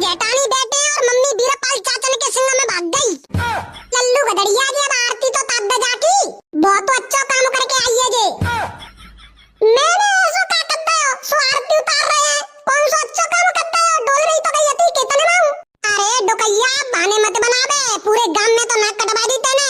जेठानी बैठे हैं और मम्मी बीरपाल चाचन के सिंह में भाग गई। लल्लू गधड़िया जी, अब आरती तो ताब बजा की बहुत अच्छा काम करके आई है जे। मैंने ऐसो का करता हो सो आरती उतार रहे हैं, कौन सा अच्छा काम करता है? डोल रही तो गई थी कितने में। अरे डोकैया बहाने मत बनावे, पूरे गांव में तो नाक कटवा दी तने।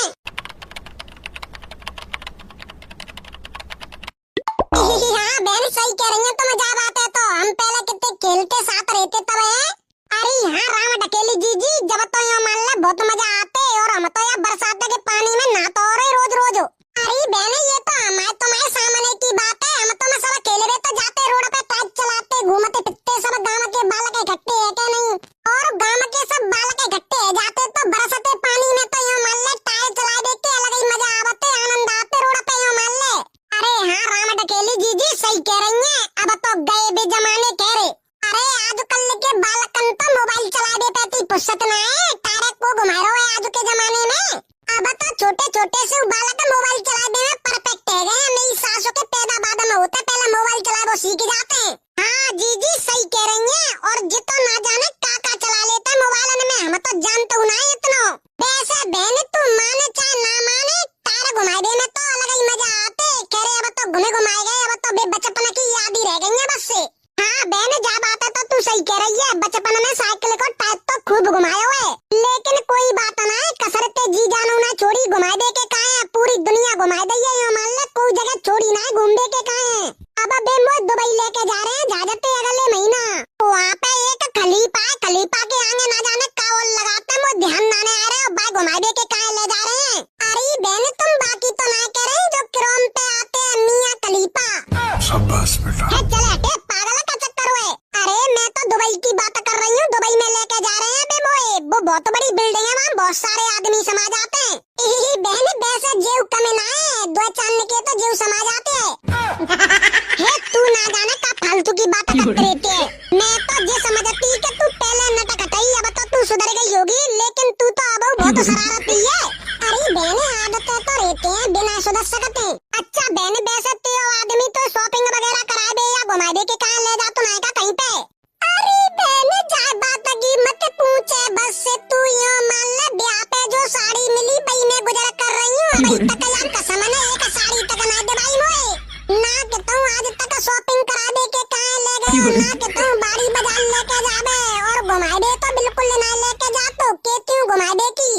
हाँ बहन सही कह रही है, तो मजा आता है। तो हम पहले कितने खेलते साथ रहते तब है। अरे यहाँ राम ढकेली जीजी जब तो यो मान ले बहुत मजा आते, और हम तो यार बरसात के पानी में नहाते हो रहे रोज रोज। अरे बहने ये तो हमारे तुम्हारे सामने की बात है, हम तो मैं सब खेलने तो जाते, रोड पे टाइप चलाते घूमते फिरते, सब गांव के बालक इकट्ठे है क्या नहीं, और गांव के सब बालक इकट्ठे है जाते तो बरसाते पानी में तो यो मान ले टायर चला देते, अलग ही मजा आवते, आनंद आते रोड पे यो मान ले। अरे हाँ राम ढकेली जीजी सही कह रही है, अब तो गए भी जमाने कह रहे। अरे आजकल के बालकन तो मोबाइल चला देते थी, फुर्सत ना है, टायर को घुमा रहे हैं आज के जमाने में। अब तो छोटे छोटे से बालक मोबाइल चला दे परफेक्ट है गए। मेरी सासों के पैदा बाद में होता पहले मोबाइल चला वो सीख जाते हैं। हाँ जीजी सही कह रही है, और जितो ना जाने काका चला लेता है मोबाइल में, हम तो जानते ना इतना। वैसे बहन तू माने चाहे ना माने, टायर घुमा देने तो अलग ही मजा आते। कह रहे अब तो घुमे घुमाए गए, अब तो बे बचपन की याद ही रह गई है बस से। हाँ बहन जा बात है तो तू सही कह रही है, बचपन में साइकिल को टाइप तो खूब घुमाया हुआ है, लेकिन कोई बात ना है, कसरते जी जानू ना छोड़ी घुमा दे के कहा है, पूरी दुनिया घुमा दे ये मान ले, कोई जगह छोड़ी ना घूम दे के कहा है। अब बे मोज दुबई लेके जा रहे हैं जाते अगले महीना, वहाँ पे एक खलीफा है, खलीफा के आगे ना जाने कावल लगाते मुझे ध्यान ना आ रहे, और बाय घुमा दे के कहा ले जा रहे हैं। अरे बहन तुम बाकी तो ना कह रहे जो क्रोम पे आते हैं मियाँ खलीफा। शाबाश बेटा। चल हटे पागल का चक्कर हुए। अरे मैं तो दुबई की बात कर रही हूँ, दुबई में लेके जा रहे हैं बे मोए, वो बहुत बड़ी बिल्डिंग है, वहाँ बहुत सारे आदमी समा जाते हैं। बहन वैसे जेव कमे ना है, दो चांद के तो जेव समा जाते हैं। तू ना जाने का फालतू की बात करते रहते है। मैं तो ये समझती कि तू पहले नाटक हटाई, अब तो तू सुधर गई होगी, लेकिन तू तो अब बहुत शरारती है। अरे बहने आदतें तो रहते हैं बिना सुधर सकते। अच्छा बहन वैसे तो आदमी तो शॉपिंग वगैरह करा दे या घुमा दे के कहाँ ले जा, तो नहीं का कहीं पे। अरे बहन जा बात की मत पूछे, बस से तू यो मान ले ब्याह पे जो साड़ी मिली बई में गुजर कर रही हूँ, अभी तक यार कसम है एक साड़ी तक ना दे भाई मोए, ना कि तू आज तक शॉपिंग करा दे के कहाँ ले गए, ना कि तू बाड़ी बाजार लेके जाबे, और घुमा दे तो बिल्कुल ना लेके जा, तो के क्यों घुमा दे की।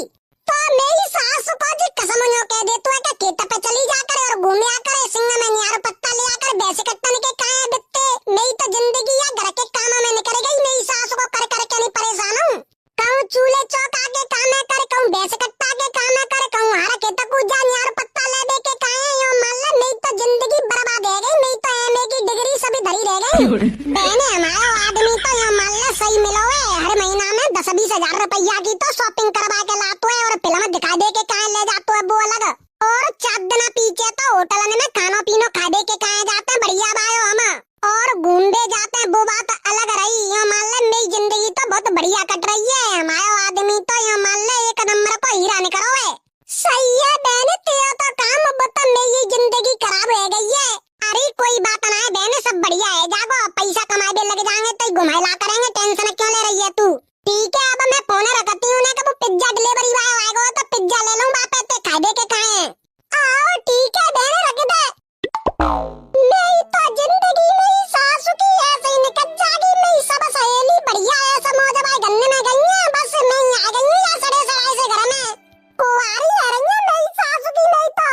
तो मेरी सास को जी कसम नो कह दे तू है खेत पे चली जाकर और घूमे आकर सिंह में नियार पत्ता ले आकर भैंस कट्टन के कहाँ बिकते, मेरी तो जिंदगी या घर के काम में निकल गई, मेरी सास को कर कर के नहीं परेशान हूँ। कहूँ चूल्हे चौका के काम कर, कहूँ भैंस कट्टा के काम कर, कहूँ हरा खेत को जा नियार पत्ता ले दे के कहाँ यो मान ले, मेरी तो जिंदगी बर्बाद हो गई, मेरी तो एमए की डिग्री सभी धरी रह गई। बहने हमारा आदमी तो यो मान ले सही मिलो है, हर महीना में 10-20 हजार रुपया की तो शॉपिंग करवा के लातो है, और फिल्म दिखा दे के कहाँ ले जातो है वो अलग, और 4 दिन पीछे तो होटल में खानो पीनो खा दे के कहाँ जाते हैं बढ़िया बायो हम, और घूमने जाते हैं वो बात अलग रही। यो मान ले मेरी जिंदगी तो बहुत बढ़िया कट रही है, हमारा आदमी तो यो मान ले एक नंबर को हीरा निकलो है। सही है बहन तेरा तो काम, बता मेरी जिंदगी खराब हो गई है। अरे कोई बात ना है बहन, सब बढ़िया है, जागो पैसा कमा दे लग जाएंगे तो घुमा ला करेंगे, टेंशन क्यों ले रही है तू। ठीक है अब मैं फोन रखती हूँ ना, कि वो पिज्जा डिलीवरी बॉय आएगा तो पिज्जा ले लूँ बापे ते खा दे के खाए। आओ ठीक है बहन रख दे। मेरी तो जिंदगी मेरी सासू की ऐसे ही निकल जाएगी, मेरी सब सहेली बढ़िया ऐसे मौज भाई गन्ने में गई है, बस मैं आ गई हूँ या सड़े सड़ाई से घर में कुंवारी रह रही है मेरी सासू की नहीं तो।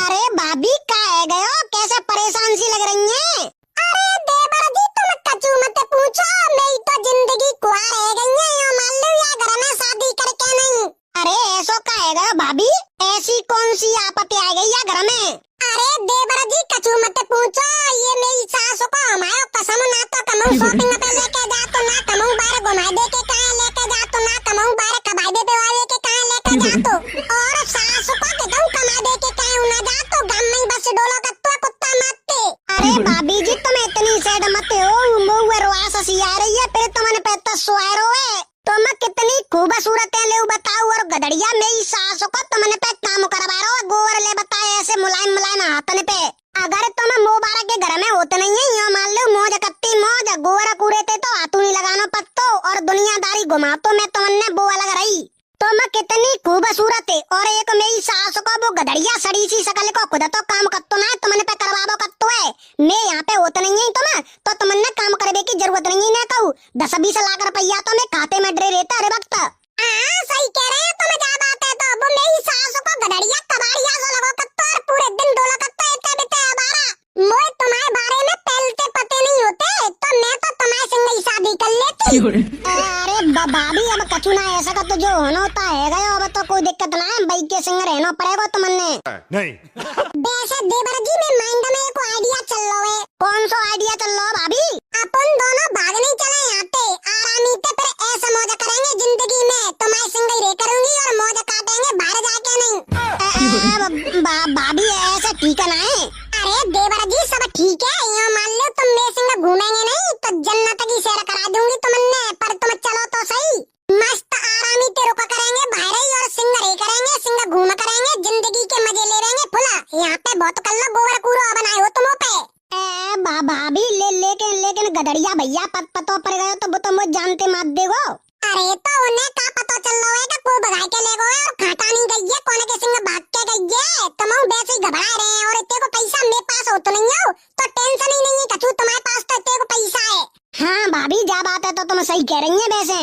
अरे भाभी कहाँ गए हो, कैसे परेशान सी लग रही है। अरे देवर जी तुम कचू मत पूछो, मेरी तो जिंदगी कुंवार रह गई है, यो मान लो या घर में शादी करके नहीं। अरे ऐसो कहाँ गए भाभी, ऐसी कौन सी आपत्ति आ गई है घर में। अरे देवर जी कचू मत पूछो, ये मेरी सासू को हमारे कसम ना तो कमऊ शॉपिंग पे लेके जा, तो ना कमऊ बाहर घुमा दे के कहाँ लेके जा, तो ना कमऊ बाहर कबाई दे वाले के कहाँ लेके जा, तो और सासू को कहूँ कमा दे के कहाँ ना जा, तो गम में बस डोलो कत्ता कुत्ता मारते। अरे भाभी जी तुम इतनी सैड मत हो, मुँह रोआस सी आ रही है, फिर तुमने पैसा सुहारो है, तुम कितनी खूबसूरत है ले बताओ, और गधड़िया मेरी सासू को तुमने पे काम करवा रहा हो, गोर ले बताए ऐसे मुलायम मुलायम हाथन पे। अगर तुम मुबारक के घर में होते नहीं है, यो मान लो मौज कत्ती मौज, गोरा कूड़े थे तो हाथू नहीं लगाना पत्तो, और दुनियादारी नहीं घुमा तो मैं तुमने वो अलग रही। तो मैं कितनी खूबसूरत है और एक मेरी सास को वो गधड़िया सड़ी सी शकल को खुद तो काम करतो ना तुमने पे करवाबो करतो है। मैं यहाँ पे होता नहीं है तो तुमने काम करने की जरूरत नहीं है। कहूँ 10-20 लाख रुपया तो मैं खाते में डरे रहता हर वक्त। सही कह रहे हैं तुम। क्या बात है तो वो मेरी सास को गधड़िया कबाड़िया जो लगो करतो और पूरे दिन डोला करतो इतने बिते अबारा। मोए तुम्हारे बारे में पहलते पते नहीं होते तो मैं तो तुम्हारे संग ही शादी कर लेती। अरे भाभी अब कछु ना ऐसा का तो जो होना होता है गयो। अब तो कोई दिक्कत ना है, भाई के संग रहना पड़ेगा तुमने। नहीं वैसे देवर जी में माइंड में एक आइडिया चल लो है। कौन सा आइडिया चल लो भाभी? अपन दोनों भाग नहीं चले आते आरामी पे फिर ऐसा मौज करेंगे जिंदगी में। तुम्हारे संग ही रह करूंगी और मौज काटेंगे बाहर जाके नहीं। भाभी ऐसा ठीक है ना है? अरे देवर जी सब ठीक है। यो मान लो तुम मेरे संग घूमेंगे नहीं तो जन्नत की सैर करा दूंगी तुमने। पर तुम चलो तो सही। मस्त आरामी पे रुका करेंगे बाहर ही और सिंग रे करेंगे सिंग घूम करेंगे जिंदगी के मजे ले रहेंगे फुला। यहाँ पे बहुत कर लो गोबर कूड़ा बनाए हो तुम पे। भाभी लेकिन गधड़िया भैया पतो पर गयो तो वो तो मुझे जानते मत देगो। अरे तो उन्हें का पता चल रहा है कि कोई भगाई के ले गए और खाता नहीं गई है कोने के सिंग भाग के गई है। तुम वैसे ही घबरा रहे हैं और इतने को पैसा मेरे पास हो तो नहीं हो तो टेंशन ही नहीं है कछु। तुम्हारे पास तो इतने को पैसा है। हाँ भाभी जा बात है तो तुम सही कह रही है। वैसे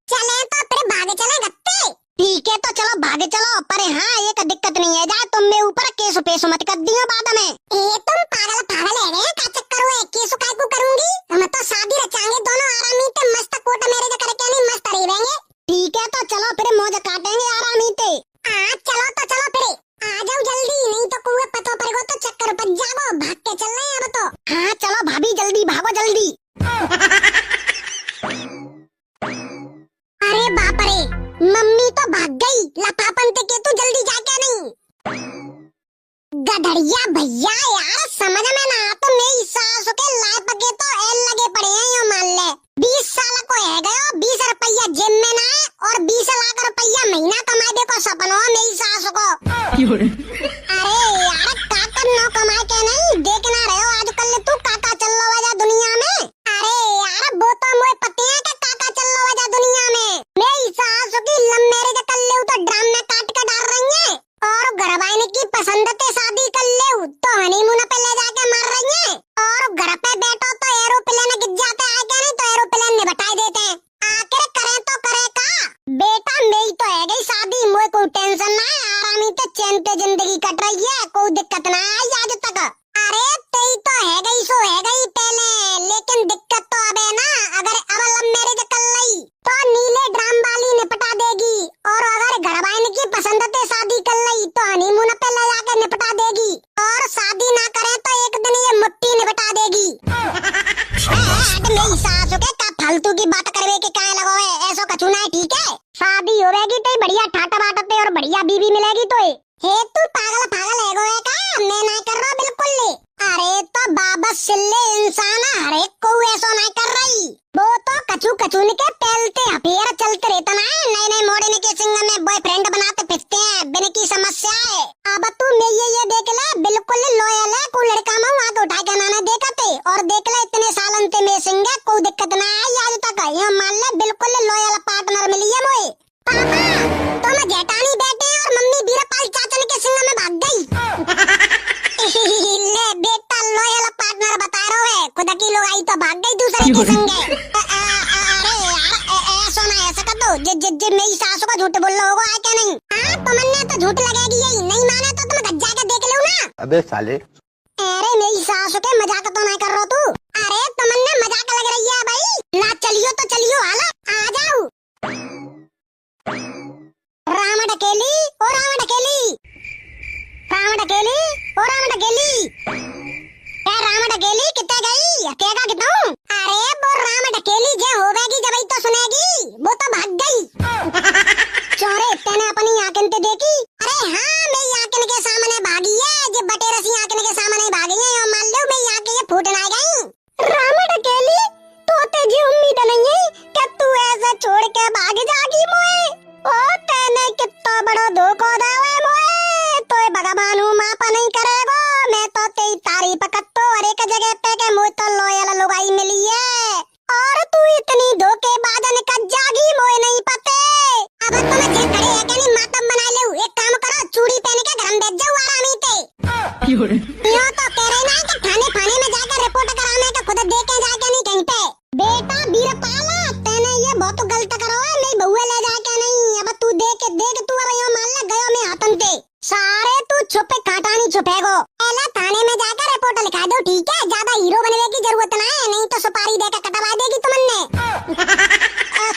चले तो फिर भागे चले गत्ते। ठीक है तो चलो भागे चलो। पर हाँ एक दिक्कत नहीं है जा तुम मेरे ऊपर केस पेश मत कर दियो बाद में। तुम पागल है गए का चक्कर हुए केस काय को करूंगी। हम तो शादी रचाएंगे दोनों आरामी ते मस्त कोट मैरिज करके नहीं मस्त रहेंगे। ठीक है तो चलो फिर मौज काटेंगे आरामी ते। चलो तो चलो फिर आ जाओ जल्दी नहीं तो कुएं पतो पड़ेगा तो चक्कर पड़ जाओ। भाग के चल रहे हैं अब तो। हाँ चलो भाभी जल्दी भागो जल्दी। अरे बाप रे मम्मी तो भाग गई लफाफन ते के तू जल्दी जाके नहीं। गधड़िया भैया यार समझ में ना तो मेरी सास के लाए पके तो एल लगे पड़े हैं। यो मान ले 20 साल को है गयो 20 रुपया जेब में ना है और 20 लाख रुपया महीना कमाए देखो सपनों मेरी सास को। अरे यार काका न कमाए के नहीं देखना रहे हो आजकल तू काका चल लो वजह दुनिया में। अरे यार वो तो मुझे पता है कि काका चल लो वजह दुनिया में। मेरी सास की लव मैरिज कर ले तो ड्राम में काट के डाल रही है और घरवाले की पसंद ते शादी कर ले तो हनीमून पे ले जाके मार रही है। और घर पे बैठो तो एरोप्लेन गिर जाते है क्या नहीं तो एरोप्लेन ने बटाई देते हैं। आखिर करे तो करे का बेटा मेरी तो है गई शादी। मुझे कोई टेंशन ना है आरामी ते चैन पे जिंदगी कट रही है कोई दिक्कत ना आई आज तक। अरे तेरी तो है गई सो है गई पहले लेकिन दिक्कत तो अब है ना अगर अब लव मैरिज कर ली तो नीले ड्राम वाली निपटा देगी और अगर घरवाले की पसंद से शादी कर ली तो हनीमून पे ले जाके निपटा देगी और शादी ना करे तो एक दिन ये मुट्ठी निपटा देगी। मेरी सास के का फालतू की बात करवे के काहे लगो है ऐसा कछु ना है ठीक है। शादी होवेगी तो बढ़िया ठाटा बाटा पे और बढ़िया बीवी मिलेगी तो हे तू पागल है गो है का मैं नहीं कर रहा बिल्कुल ले। अरे तो बाबा सिल्ले इंसान हर एक को ऐसा नहीं कर रही। वो तो कछु के पहलते अफेयर चलते रहता ना नए मॉडर्न के सिंग में बॉयफ्रेंड बनाते फिरते हैं बिन की समस्या है। अब तू मैं ये देख ले बिल्कुल लॉयल है कोई लड़का में वहाँ तो उठा के नाना देखते और देख ले इतने सालन ते में सिंग कोई दिक्कत ना आई आज तक। ये मान ले बिल्कुल लॉयल पार्टनर मिली है मोए। पापा तुम जेठानी बेटे और मम्मी बीरपाल चाचन के सिंग में भाग गई। ले बेटा लॉयल पार्टनर बता रहा है खुदा की लोग आई तो भाग गई दूसरे के संगे। अरे यार ऐसा ना ऐसा कर दो मेरी सासू का झूठ बोल रहा होगा है क्या नहीं। तुमने तो झूठ लगेगी यही नहीं माने तो तुम घर जाके देख लो ना। अबे साले अरे मेरी सासू के मजाक तो नहीं कर रहा तू। अरे तुमने मजाक लग रही है भाई ना चलियो तो चलियो हाला आ जाओ। राम ढकेली ओ राम ढकेली राम ढकेली ओ राम ढकेली राम ढकेली कितने गई अकेगा कितना। अरे वो राम ढकेली जे होवेगी जब ही तो सुनेगी वो तो भाग गई। चोरे तेने अपनी आंखें ते देखी। अरे हाँ मेरी आंखें के सामने भागी है जे बटे रसी आंखें के सामने भागी है और मान लो मेरी आंखें ये फूट ना गई। राम ढकेली तो तेजी उम्मीद नहीं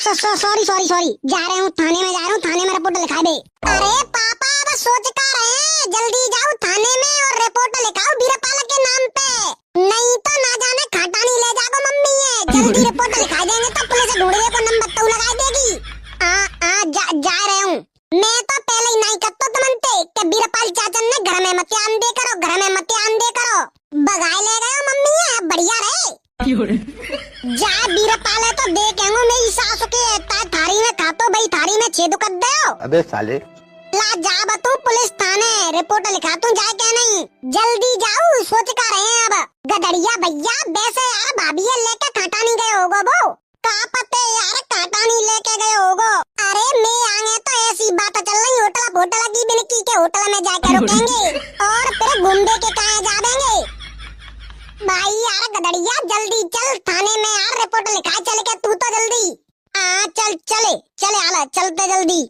सॉरी सॉरी सॉरी, जा रहे हूँ थाने में, जा रहा हूँ थाने में, रिपोर्ट लिखा दे। अरे पापा बस सोच कर रहे हैं, जल्दी जाओ थाने में और रिपोर्ट लिखाओ बीरपाल के नाम पे, नहीं तो ना जाने खटानी ले जाओ मम्मी है। जल्दी रिपोर्ट लिखा देंगे तो पुलिस ढूंढने को नंबर तो लगा देगी। जा रहे हूँ मैं तो पहले ही नहीं करता तुमनते कि बीरपाल चाचन ने घर में मतियान दे करो, घर में मतियान दे करो, बगाए ले गए मम्मी है, बढ़िया रहे। जा बीरपाल है तो देखेंगे मेरी सास के थारी में खातो भाई, थारी में छेद कर दे। अबे साले ला जा बतू पुलिस थाने, रिपोर्ट लिखा तू, जाए क्या नहीं, जल्दी जाओ, सोच कर रहे हैं अब। गदड़िया भैया वैसे यार भाभी लेके काटा नहीं गए होगो, वो का पते यार काटा नहीं लेके गए होगो। अरे मैं आगे तो ऐसी बात चल रही, होटल की बिनकी के होटल में जाके रुकेंगे और फिर घूमने के कहाँ जा देंगे। भाई यार गदड़िया जल्दी चल थाने में यार, रिपोर्ट लिखा, चल के तू तो जल्दी चले आला, चलते जल्दी।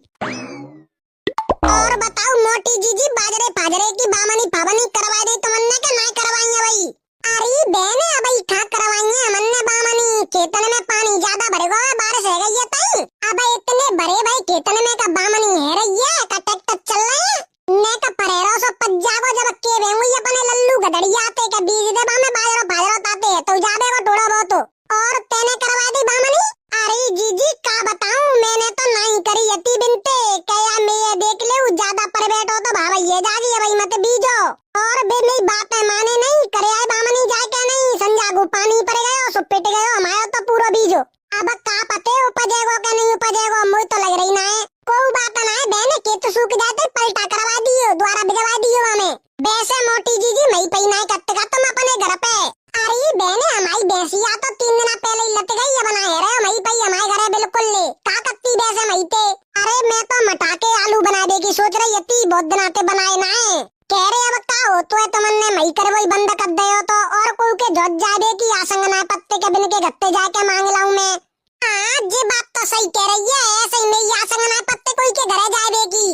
और बताओ मोटी जीजी बाजरे फाजरे की बामनी पाबनी करवा दी तुमने के नहीं करवाई है भाई? अरे बहने अब खा करवाई है हमने बामनी, खेतन में पानी ज्यादा भर गया, बारिश है गई है तई, अब इतने भरे भाई खेतन में का बामनी है रही है का ट्रैक्टर चल रहे हैं ने का परेरो सो पज्जागो जब के वेंगुई अपने लल्लू गदड़िया आते के बीज दे बामे बाजरो फाजरो ताते तो जाबे को थोड़ा बहुत। और तेने करवा दी बामनी? अरे जीजी का बताऊं, मैंने तो नहीं करी यती बिनते, क्या मैं देख ले ज्यादा पर बैठो तो भाई ये जागी है भाई मत बीजो, और बे मेरी बात माने नहीं करे आए बामनी जाए क्या नहीं, संजागू पानी पड़ गयो सो पिट गयो हमारा तो पूरा बीजो। अब का पते उपजेगो क्या नहीं उपजेगो, मुझे तो लग रही ना है कोई बात ना है बहने, खेत सूख जाते पलटा करवा दियो, द्वारा भिजवा दियो हमें। वैसे मोटी जीजी मई पई नहीं करते का तुम अपने घर पे? अरे बहने हमारी भैंसिया तो 3 दिन पहले ही लत गई है, बनाए रहे मई पई हमारे घर बिल्कुल ले का कत्ती भैंसे मई ते। अरे मैं तो मटाके आलू बना देगी सोच रही थी, बहुत दिन आते बनाए ना है, कह रहे अब का हो तो है तुमने मई कर वही बंद कर दे हो तो, और कोई के जोत जाबे की आसंग ना पत्ते के बिन के गत्ते जाके मांग लाऊं मैं। आज ये बात तो सही कह रही है, ऐसे ही मेरी आसंग ना पत्ते कोई के घरे जाबे की।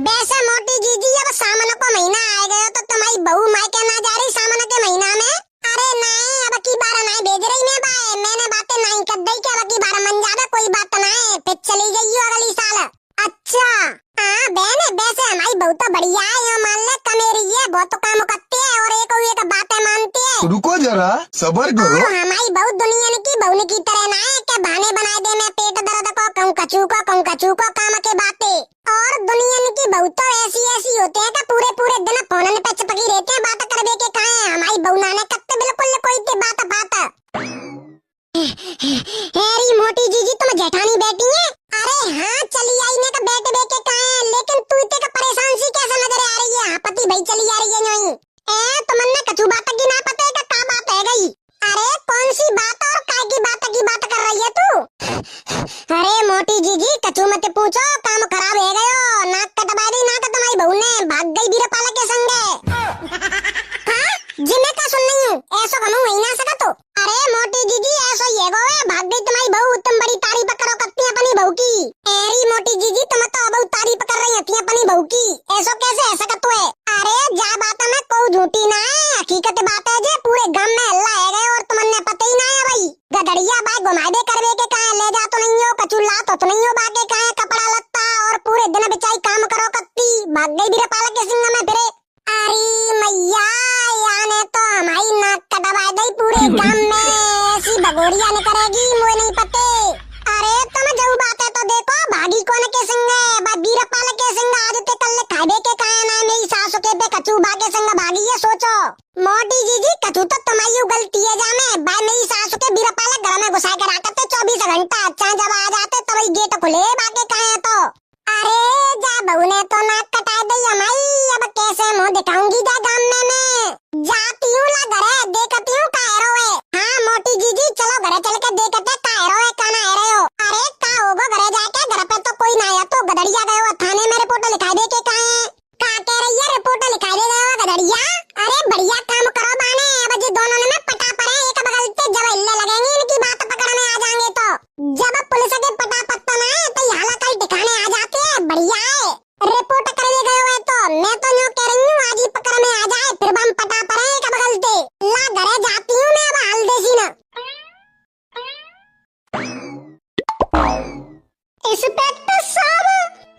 वैसे मोटी जीजी अब सामने को महीना आ गया तो तुम्हारी बहू माई के ना जा रही सामने के महीना में? अरे नहीं अब की बार नहीं भेज रही मैं भाई, मैंने बातें नहीं कर दी कि अब की बार मन जावे, कोई बात नहीं, फिर चली गई अगली साल। अच्छा हाँ बहन वैसे हमारी बहू तो बढ़िया है, यो मान ले कमेरी है, बहुत काम करती है और एक बातें मानती है। रुको जरा सबर करो, हमारी बहू दुनिया की बहू की तरह ना है कि बहाने बना दे मैं पेट दर्द को कहूँ कचू को काम के बातें, और दुनिया की बहू तो ऐसी होते हैं कि पूरे दिन फोन पे चिपकी रहते हैं, बात कर दे के कहा है हमारी बहू नाने कत्ते बिल्कुल कोई के बात हेरी मोटी जीजी तुम जेठानी बैठी है? अरे हाँ चली आई ने का बैठ के कहा है, लेकिन तू इतने का परेशान सी कैसे नजर आ रही है? हाँ पति भाई चली आ रही है नहीं तुमने कछु बात की ना पता है का बात है गई? अरे कौन सी बात और काय की बात कर रही है तू? अरे मोटी जीजी कछु मत पूछो, काम खराब है गयो, नाक कटवा दी नाक तुम्हारी बहू ने, भाग गई बीरपाल के संगे। हाँ जी मैं का सुन नहीं हूँ, ऐसा कहूँ वही ना सका तो। अरे मोटी जीजी ऐसा ही है गो, भाग गई तुम्हारी बहू, तुम बड़ी तारीफ करो करती अपनी बहू की। एरी मोटी जीजी तुम तो बहुत तारीफ कर रही थी अपनी बहू की, ऐसा कैसे ऐसा का तो है? अरे जा बात में कोई झूठी ना है, हकीकत बात है जे पूरे गांव में हल्ला है गए और तुमने पता ही ना है भाई। गदड़िया बाई घुमा दे करवे के कहा ले जा तो नहीं हो, कचुल्ला तो नहीं हो, बाके कहा कपड़ा लत्ता और पूरे दिन बेचारी काम करो कत्ती, भाग गई बीरपाल के सिंह में फिरे। अरे मैया याने तो हमारी नाक कटवा दी पूरे गांव में, ऐसी भगोरिया ने करेगी मुझे नहीं पते। अरे तुम जो बात है तो देखो भागी कौन के संग है, बीरपाल के संग, आज ते कल खाबे के कहा ना मेरी सासू के पे कचू भागे संग भागी है, सोचो मोटी जीजी कचू तो तुम्हारी गलती है जाने, भाई मेरी सासू के बीरपाल घर में घुसा के रखते 24 घंटा, अच्छा जब आ जाते तभी गेट खुले भागे कहा है तो। अरे जा बहू ने तो नाक कटा दी हमारी, अब कैसे मुंह दिखाऊंगी जा गांव में मैं, जाती हूँ ला घरे देखती हूँ कायरो है। हाँ मोटी जीजी चलो घरे चल के देखते कायरो है का ना रहे हो। अरे का होगा घरे जाके, घर पे तो कोई ना आया तो गदड़िया गए हो थाने में रिपोर्ट लिखा दे के कहा है, का कह रही है रिपोर्ट लिखा दे गए हो गदड़िया? अरे बढ़िया काम करो बाने, अब जी दोनों ने पटा पड़े एक बगल से, जब हिलने लगेंगे इनकी बात पकड़ में आ जाएंगे तो, जब पुलिस के पटा पत्ता ना है तो हालत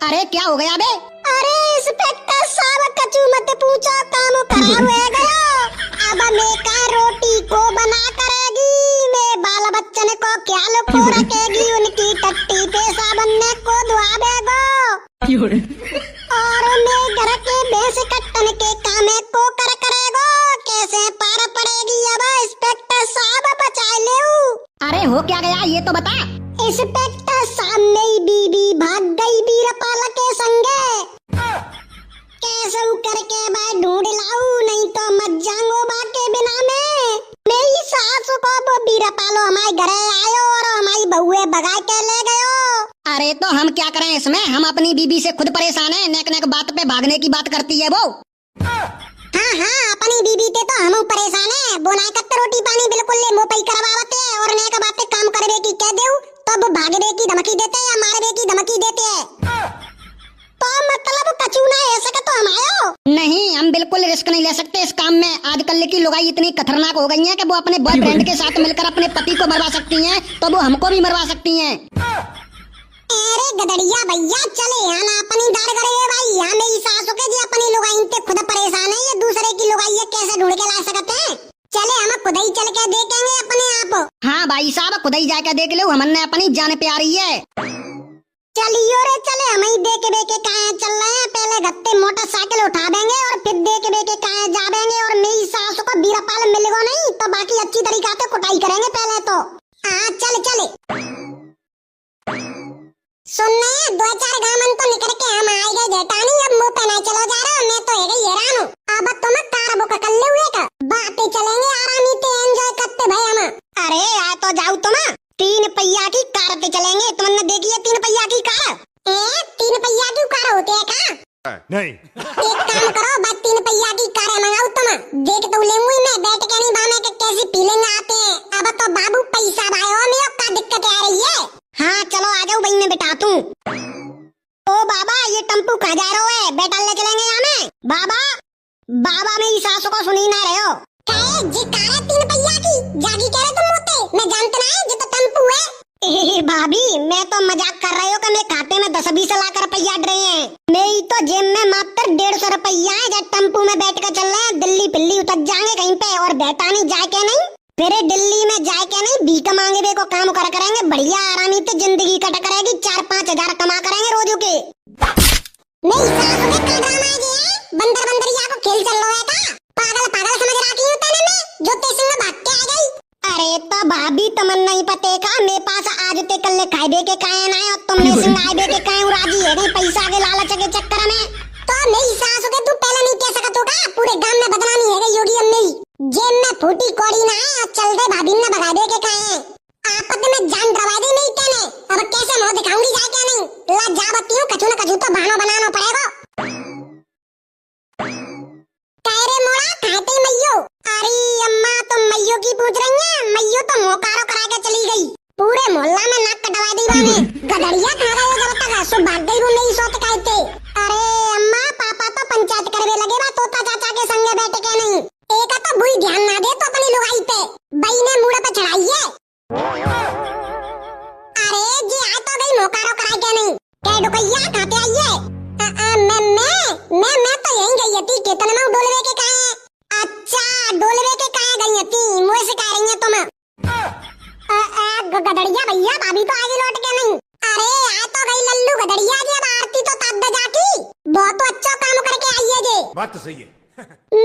अरे क्या हो गया बे? अरे इंस्पेक्टर साहब कछु मत पूछो, काम खराब हो गया। अब मैं का रोटी को बना करेगी, मैं बाल बच्चन को क्या लुको रखेगी, उनकी टट्टी पे साबुन को धुआ देगो, और मैं घर के भैंस कट्टन के काम को कर करेगो। कैसे पार पड़ेगी अब इंस्पेक्टर साहब, बचा ले। अरे हो क्या गया ये तो बता। इंस्पेक्टर साहब मेरी बीबी भाग गई बीरपाल के संगे, कैसे करके मैं ढूंढ लाऊं, नहीं तो मत जाऊंगो बाके बिना में। मेरी सास को वो बीरपालो हमारे घरे आयो और हमारी बहुए भगा के ले गयो। अरे तो हम क्या करें इसमें, हम अपनी बीबी से खुद परेशान हैं, नेक नेक बात पे भागने की बात करती है वो। हाँ हाँ अपनी बीबी ते तो हम परेशान है, वो ना कत्ते रोटी पानी बिल्कुल ले मोपई करवावते है, और नेक बातें काम करवे की कह देऊ तब तो भागने की धमकी देते या मारने की धमकी देते हैं। तो मतलब कछु ना ऐसा का तो हम आयो। नहीं, हम बिल्कुल रिस्क नहीं ले सकते इस काम में। आजकल की लुगाई इतनी खतरनाक हो गई हैं कि वो अपने बॉयफ्रेंड के साथ मिलकर अपने पति को मरवा सकती हैं, तो वो हमको भी मरवा सकती हैं। अरे गदड़िया भैया चले यहाँ ना अपनी दाड़ करे भाई, यहाँ मेरी सासू के जी अपनी लुगाई ते खुद परेशान है, ये दूसरे की लुगाई कैसे ढूंढ के ला सकते हैं। चले हम खुद ही चल के देखेंगे अपने आप। हाँ भाई साहब खुद ही जाकर देख लो, हमने अपनी जान प्यारी है। चलियो रे चले, हम ही देख के कहाँ चल रहे हैं। पहले गत्ते मोटरसाइकिल उठा देंगे और फिर देख के कहाँ जाएंगे, और मेरी सासू को बीरपाल मिलेगा नहीं तो बाकी अच्छी तरीका से कुटाई करेंगे पहले तो। हाँ चल चले। सुनने दो चार गामन तो निकल के हम आए गए जेठानी, अब मुंह पे नहीं चलो जा रहा, मैं तो है गई हैरान हूँ। अब तुम कार बुक कर ले हुए का बातें चलेंगे आरामी ते एंजॉय करते भाई हम। अरे आ तो जाओ तुम, 3 पहिया की कार पे चलेंगे। तुमने देखी है 3 पहिया की कार? 3 पहिया की कार होते है क्या? नहीं। एक काम करो बस 3 पहिया की कार मंगाओ तुम, देख तो लेंगी मैं बैठ के नहीं बामे के कैसी फीलिंग आते हैं। अब तो बाबू पैसा भाई मेरे का दिक्कत आ रही है। हाँ चलो आ जाओ भाई मैं बिठाता हूँ। ओ बाबा ये टेम्पू कहाँ जा रहे हो है, बैठा ले चलेंगे यहाँ में। बाबा बाबा मेरी सासू को सुनी ना रहे हो। जी कार है 3 पहिया की, जागी कह रहे तुम होते, मैं जानते ना ये तो टेम्पू है। भाभी मैं तो मजाक कर रही हूँ कि मेरे खाते में 10-20 लाख रुपया आ रहे हैं, मेरी तो जेब में मात्र 150 रुपया है। जब टेम्पू में बैठ कर चल रहे हैं, दिल्ली पिल्ली उतर जाएंगे कहीं पे, और बैठा नहीं जाए के नहीं, फिर दिल्ली में जाए के नहीं भीख मांगे बे को काम कर करेंगे, बढ़िया आरामी से जिंदगी कट करेगी, 4-5 हजार कमा करेंगे रोजों के। नहीं सास के का ड्रामा है ये, बंदर बंदरिया को खेल चल रहा है का? पागल पागल समझ रखी हूं तने में, जो तेरे में भाग के आ गई। अरे तो भाभी तुमन नहीं पते का, मेरे पास आज ते कल खाए बे के काहे ना है, और तुमने सिंगाए बे के काहे राजी है नहीं पैसा के लालच के चक्कर में। तो मेरी सास के तू पहले नहीं कह सकत होगा, पूरे गांव में बदनामी है गई होगी अब मेरी। जेब में फूटी कौड़ी ना है, चल दे भाभी ने भगा दे के काहे, आपत में जान डरवा दी नहीं तेने, अब कैसे मुंह दिखाऊंगी जाए क्या नहीं। ला जा बत्ती हूं, कछु न कछु तो बहाना बनाना पड़ेगा। कहरे मोड़ा खाते मैयो। अरे अम्मा तुम मैयो की पूछ रही हैं, मैयो तो मोकारो करा के चली गई, पूरे मोहल्ला में नाक कटवा दी बाने। गधड़िया खा गए जब तक सो भाग गई वो नहीं सोत कहते। अरे अम्मा पापा तो पंचायत करवे लगे बा, तोता चाचा के संगे बैठ के नहीं, एक तो बुई ध्यान ना दे तो अपनी लुगाई पे, बई ने मुड़ पे चढ़ाई है। अरे जी आ तो गई मोकारो कराई के नहीं, क्या डुकैया खाते आइए। मैं तो यहीं गई थी, केतन में डोलवे के काहे। अच्छा डोलवे के काहे गई थी, मुझे सिखा रही है तुम। गधड़िया भैया भाभी तो आगे लौट के नहीं। अरे आ तो गई लल्लू गधड़िया जी, अब आरती तो तब दे जाती, बहुत अच्छा काम करके आई है जी। बात तो सही है।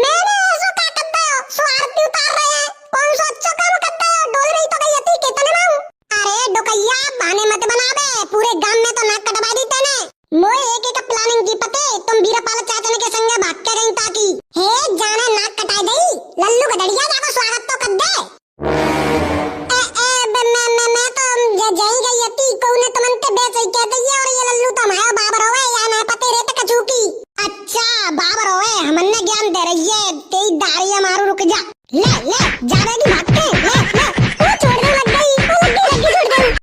मैंने ऐसा क्या करते हो, सो आरती उतार रहे हैं, कौन सा अच्छा काम करते हो, डोल रही तो गई थी केतन में। अरे डुकैया बहाने मत बना बे, पूरे गांव में तो नाक कटवा दी तने। मोए एक एक प्लानिंग की पते, तुम बीरपाल चाचा के संगे भाग के गई ताकि हे जाने नाक कटाई गई। लल्लू गधड़िया जाको स्वागत तो कर दे। मैं तो जाई गई थी, कौने तुमन ते बेचई कह दई, और ये लल्लू तो हमारा बाबर होवे या ना पते रे त कछु की। अच्छा बाबर होवे, हमने ज्ञान दे रही है, तेरी दाढ़ी मारू रुक जा, ले ले जावेगी